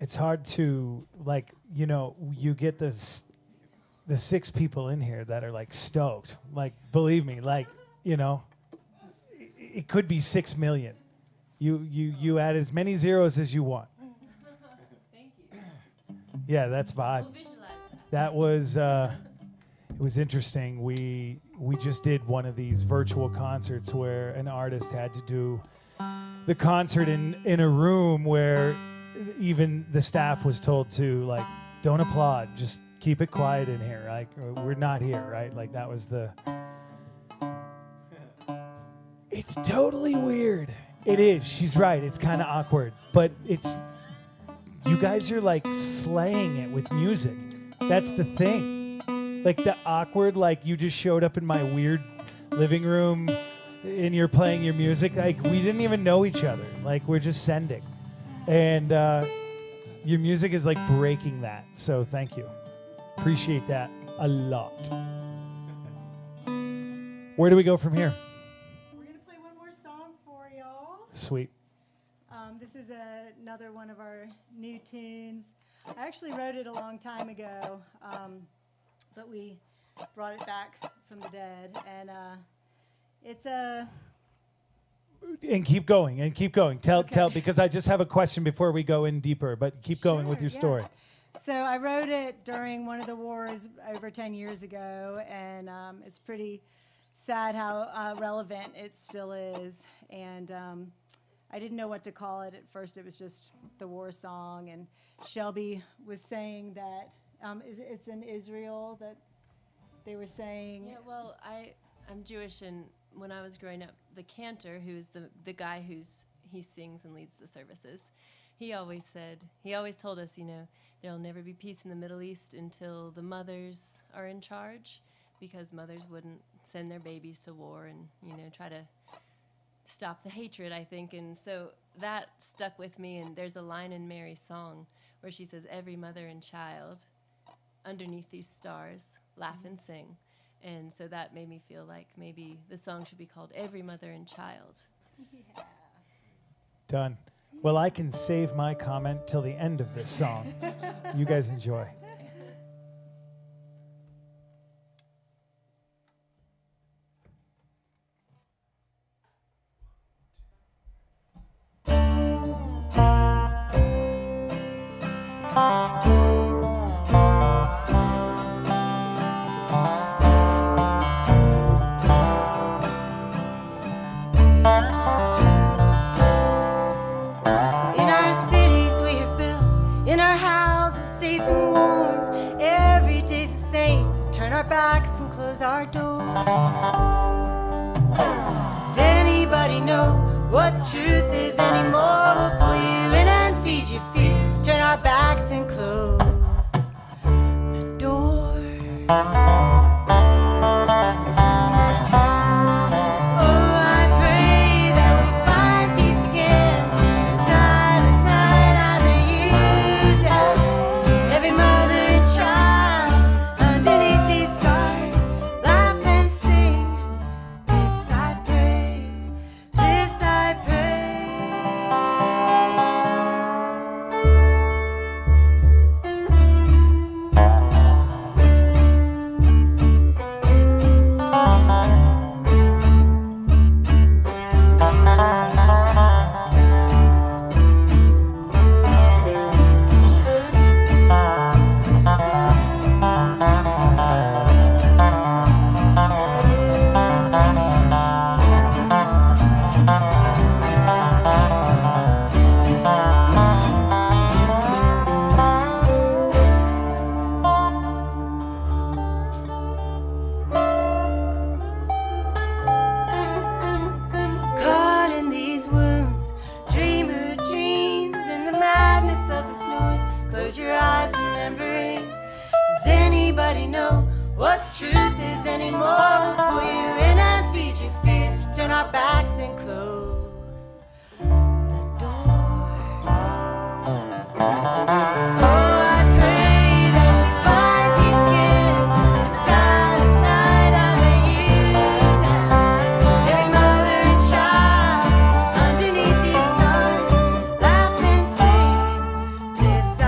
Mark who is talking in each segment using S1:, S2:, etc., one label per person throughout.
S1: It's hard to, like, you know, you get the 6 people in here that are like stoked. Like, believe me, like, you know, it could be 6 million. You add as many zeros as you want.
S2: Thank you.
S1: Yeah, that's vibe.
S2: We'll visualize that.
S1: That was it was interesting. We just did one of these virtual concerts where an artist had to do the concert in a room where even the staff was told to, like, don't applaud, just keep it quiet in here. Like, we're not here, right? Like, that was the. It's totally weird. It is. She's right. It's kind of awkward, but it's. You guys are like slaying it with music. That's the thing. Like the awkward, like you just showed up in my weird living room and you're playing your music. Like we didn't even know each other. Like we're just sending. And your music is like breaking that. So thank you. Appreciate that a lot. Where do we go from here?
S3: We're going to play one more song for y'all.
S1: Sweet.
S3: This is another one of our new tunes. I actually wrote it a long time ago, but we brought it back from the dead. And it's a...
S1: And keep going, and keep going. Tell,
S3: Okay.
S1: because I just have a question before we go in deeper, but keep going with your
S3: Sure,
S1: story.
S3: yeah. So I wrote it during one of the wars over 10 years ago, and it's pretty sad how relevant it still is. And I didn't know what to call it. At first it was just the war song, and Shelby was saying that it's in Israel that they were saying.
S2: Yeah, well, I'm Jewish, and when I was growing up, the cantor, who is the guy he sings and leads the services, he always told us, you know, there'll never be peace in the Middle East until the mothers are in charge, because mothers wouldn't send their babies to war and, you know, try to stop the hatred, I think. And so that stuck with me. And there's a line in Mary's song where she says, every mother and child underneath these stars laugh and sing. And so that made me feel like maybe the song should be called Every Mother and Child.
S3: Yeah.
S1: Done. Well, I can save my comment till the end of this song. You guys enjoy.
S3: Our doors. Does anybody know what the truth is anymore? We'll pull you in and feed you fear. Turn our backs and close the doors. This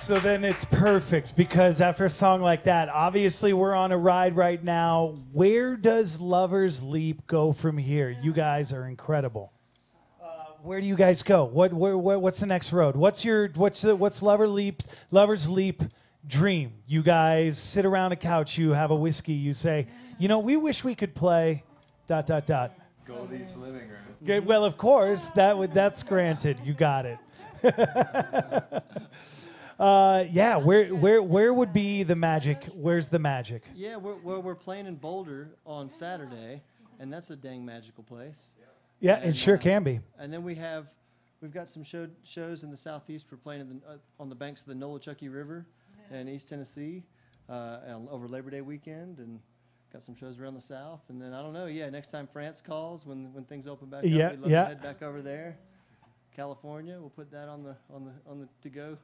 S1: So then it's perfect, because after a song like that, obviously we're on a ride right now. Where does Lover's Leap go from here? You guys are incredible. Where do you guys go? What's the next road? What's Lover's Leap dream? You guys sit around a couch, you have a whiskey, you say, you know, we wish we could play ...
S4: Goldie's living room.
S1: Okay, well, of course, that's granted. You got it. Yeah, where would be the magic? Where's the magic?
S5: Yeah, we're playing in Boulder on Saturday, and that's a dang magical place.
S1: Yeah, it sure can be.
S5: And then we've got some shows in the southeast. We're playing on the banks of the Nolichucky River in East Tennessee over Labor Day weekend, and got some shows around the south. And then I don't know. Yeah, next time France calls when things open back up, we'd love to head back over there. California, we'll put that on the to-go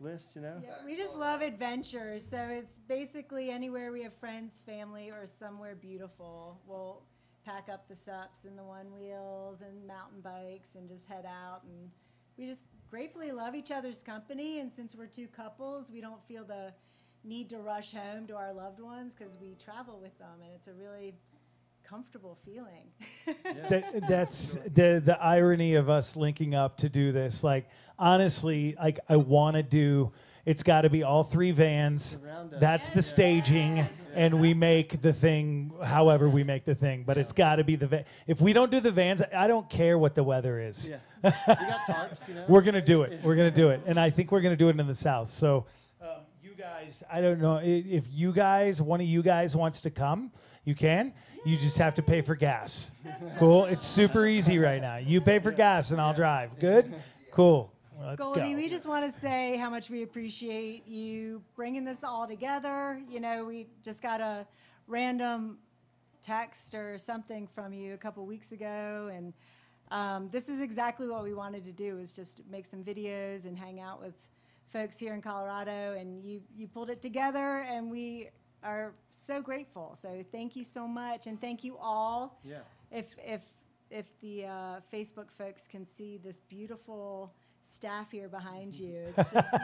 S5: list, you know?
S3: Yeah, we just love adventures, so it's basically anywhere we have friends, family, or somewhere beautiful. We'll pack up the SUPs and the one-wheels and mountain bikes and just head out. And we just gratefully love each other's company, and since we're two couples, we don't feel the need to rush home to our loved ones because we travel with them, and it's a really comfortable feeling.
S1: That's the irony of us linking up to do this. Like, honestly, like, I want to do, it's got to be all three vans. That's the staging, and we make the thing however we make the thing. But it's got to be the van. If we don't do the vans, I don't care what the weather is.
S5: Yeah, we got tarps, you know.
S1: We're gonna do it. We're gonna do it, and I think we're gonna do it in the South. So, you guys, I don't know if one of you guys wants to come. You can. You just have to pay for gas. Cool. It's super easy right now. You pay for gas, and I'll drive. Good. Cool. Well, let's
S3: Goldie,
S1: go.
S3: we just want to say how much we appreciate you bringing this all together. You know, we just got a random text or something from you a couple weeks ago, and this is exactly what we wanted to do, is just make some videos and hang out with folks here in Colorado, and you pulled it together, and we are so grateful. So thank you so much, and thank you all.
S5: Yeah.
S3: If the Facebook folks can see this beautiful staff here behind you, it's just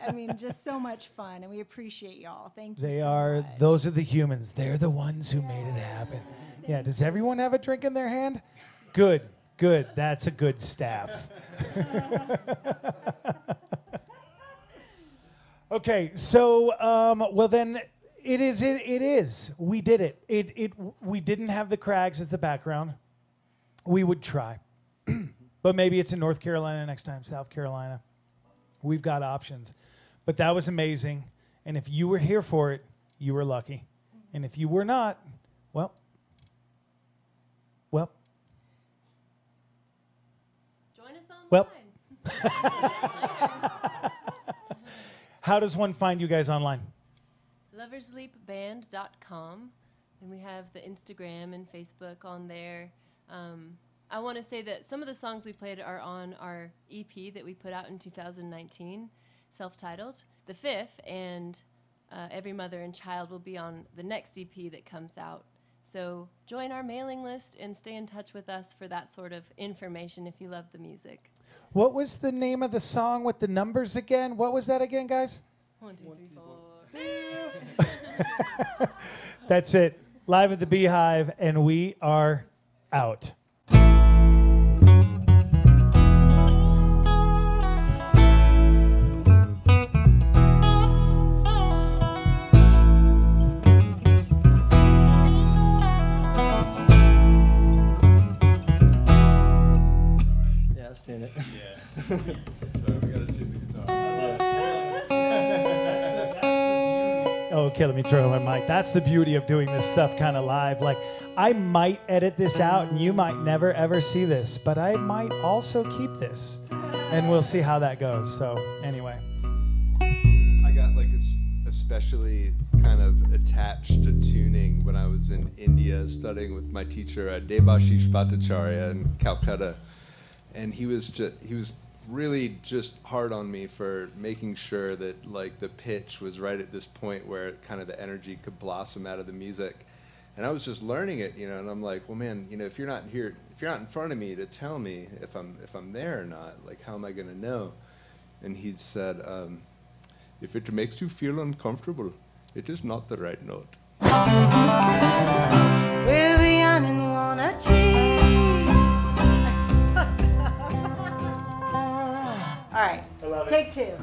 S3: I mean, just so much fun, and we appreciate y'all. Thank you.
S1: Those are the humans. They're the ones who made it happen. Yeah. Does everyone have a drink in their hand? Good. That's a good staff. Okay, so well then, it is. We did it. We didn't have the Crags as the background. We would try, but maybe it's in North Carolina next time, South Carolina. We've got options, but that was amazing. And if you were here for it, you were lucky. And if you were not, well.
S2: Join us online.
S1: How does one find you guys online?
S2: loversleepband.com, and we have the Instagram and Facebook on there. I want to say that some of the songs we played are on our EP that we put out in 2019, self-titled, The Fifth, and Every Mother and Child will be on the next EP that comes out. So join our mailing list and stay in touch with us for that sort of information if you love the music.
S1: What was the name of the song with the numbers again? What was that again, guys?
S2: 1, 2, 3, 4.
S1: That's it. Live at the BeeHive, and we are out.
S5: Yeah, stand it.
S4: Yeah. Sorry, we gotta tune the guitar.
S1: Okay, let me turn on my mic. That's the beauty of doing this stuff kind of live. Like, I might edit this out, and you might never, ever see this, but I might also keep this, and we'll see how that goes. So, anyway.
S4: I got like especially kind of attached to tuning when I was in India studying with my teacher, Debashish Bhattacharya in Calcutta, and he was really just hard on me for making sure that like the pitch was right at this point where kind of the energy could blossom out of the music. And I was just learning it, you know, and I'm like, well, man, you know, if you're not here, if you're not in front of me to tell me if I'm there or not, like, how am I going to know? And he said, If it makes you feel uncomfortable, it is not the right note.
S3: We're beyond and wanna cheat. All right, take two.